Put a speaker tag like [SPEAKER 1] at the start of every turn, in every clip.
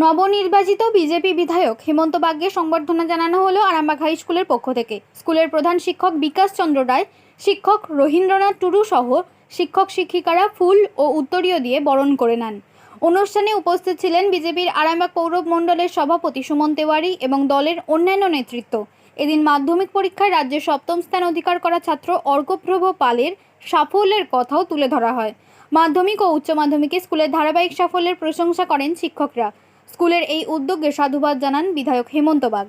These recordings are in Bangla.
[SPEAKER 1] নবনির্বাচিত বিজেপি বিধায়ক হেমন্ত বাগকে সংবর্ধনা জানানো হলো আরামবাগ হাই স্কুলের পক্ষ থেকে। স্কুলের প্রধান শিক্ষক বিকাশ চন্দ্র রায়, শিক্ষক রবীন্দ্রনাথ টুডু সহ শিক্ষক শিক্ষিকারা ফুল ও উত্তরীয় দিয়ে বরণ করে নেন। অনুষ্ঠানে উপস্থিত ছিলেন বিজেপির আরামবাগ পৌর মণ্ডলের সভাপতি সুমন তেওয়ারি এবং দলের অন্যান্য নেতৃত্ব। এদিন মাধ্যমিক পরীক্ষায় রাজ্যে সপ্তম স্থান অধিকার করা ছাত্র অর্কপ্রভ পালের সাফল্যের কথাও তুলে ধরা হয়। মাধ্যমিক ও উচ্চ মাধ্যমিকে স্কুলের ধারাবাহিক সাফল্যের প্রশংসা করেন শিক্ষকরা। স্কুলের এই উদ্যোগে সাধুবাদ জানান বিধায়ক হেমন্ত বাগ।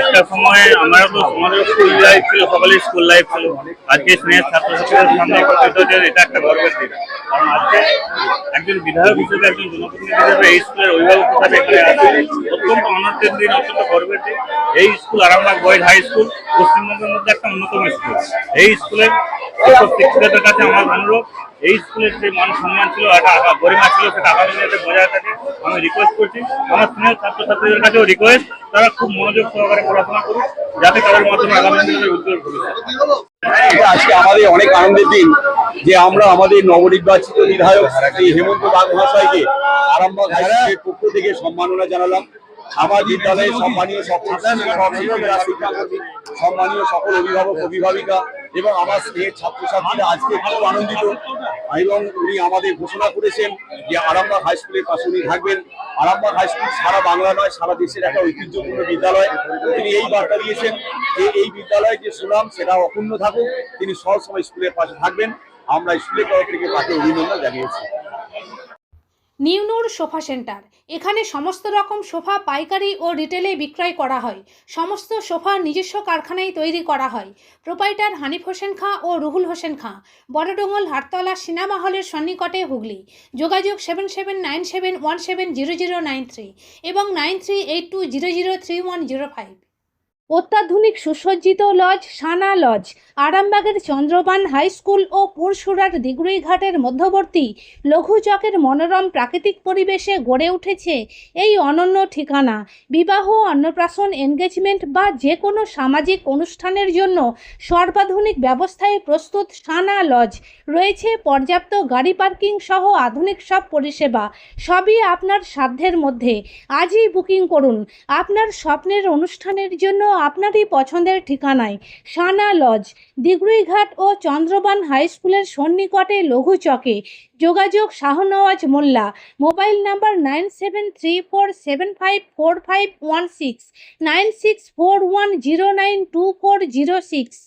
[SPEAKER 2] একটা সময় আমরা তো আমাদের স্কুল লাইফ ছিল, সকালের স্কুল লাইফ ছিল। আজকে স্নেহের ছাত্রছাত্রীদের সামনে এটা একটা গর্বের দিন, কারণ আজকে একজন বিধায়ক হিসেবে, একজন জনপ্রতিনিধি হিসেবে, এই স্কুলের অভিভাবক হিসেবে এখানে অত্যন্ত আনন্দের দিন, অত্যন্ত গর্বের দিন। এই school Arambagh boys high school পশ্চিমবঙ্গের মধ্যে একটা অন্যতম স্কুল। এই স্কুলের শিক্ষক শিক্ষিকাদের কাছে আমার অনুরোধ, এই স্কুলের যে মান সম্মান ছিল, একটা গরিমা ছিল, সেটা আগামী দিনে বজায় থাকে। আমি রিকোয়েস্ট করছি আমার স্নেহের ছাত্রছাত্রীদের কাছেও রিকোয়েস্ট, তারা খুব মনোযোগ সহকারে পড়াশোনা করুক, যাতে তাদের মাধ্যমে আগামী দিনে উজ্জ্বল ভবিষ্যৎ।
[SPEAKER 3] আজকে আমাদের অনেক আনন্দের দিন যে আমরা আমাদের নবনির্বাচিত বিধায়ক শ্রী হেমন্ত বাগ মহাশয়কে আরামবাগ হাই স্কুলের পক্ষ থেকে সম্মাননা জানালাম। আমার বিদ্যালয়ের সম্মানীয় সকল শিক্ষাকর্মী, সম্মানীয় সকল অভিভাবক অভিভাবিকা এবং আমার স্নেহের ছাত্রছাত্রীরা আজকে খুব আনন্দিত, এবং উনি আমাদের ঘোষণা করেছেন যে আরামবাগ হাই স্কুলের পাশে উনি থাকবেন। আরামবাগ হাই স্কুল সারা বাংলা নয়, সারা দেশের একটা ঐতিহ্যপূর্ণ বিদ্যালয়। তিনি এই বার্তা দিয়েছেন যে এই বিদ্যালয়ের যে সুনাম সেটা অক্ষুণ্ণ থাকুক, তিনি সবসময় স্কুলের পাশে থাকবেন। আমরা স্কুলের তরফ থেকে তাকে অভিনন্দন জানিয়েছি।
[SPEAKER 4] নিউনুর সোফা সেন্টার, এখানে সমস্ত রকম সোফা পাইকারি ও রিটেলে বিক্রয় করা হয়। সমস্ত সোফা নিজস্ব কারখানায় তৈরি করা হয়। প্রোপাইটার হানিফ হোসেন খাঁ ও রুহুল হোসেন খাঁ, বড়ডোঙ্গল হাটতলা সিনেমা হলের সন্নিকটে, হুগলি। যোগাযোগ 7797170093 এবং 9382003105। অত্যাধুনিক সুসজ্জিত লজ সানা লজ, আরামবাগের চন্দ্রবান হাই স্কুল ও পুরসুরার দিগুড়িঘাটের মধ্যবর্তী লঘু চকের মনোরম প্রাকৃতিক পরিবেশে গড়ে উঠেছে এই অনন্য ঠিকানা। বিবাহ, অন্নপ্রাশন, এনগেজমেন্ট বা যে কোনো সামাজিক অনুষ্ঠানের জন্য সর্বাধুনিক ব্যবস্থায় প্রস্তুত সানা লজ। রয়েছে পর্যাপ্ত গাড়ি পার্কিং সহ আধুনিক সব পরিষেবা, সবই আপনার সাধ্যের মধ্যে। আজই বুকিং করুন আপনার স্বপ্নের অনুষ্ঠানের জন্য আপনারই পছন্দের ঠিকানায়। সানা লজ, দিগুড়িঘাট ও চন্দ্রবান হাই স্কুলের সন্নিকটে লঘু চকে। যোগাযোগ শাহনওয়াজ মোল্লা, মোবাইল নাম্বার 9734754516, 9641092406।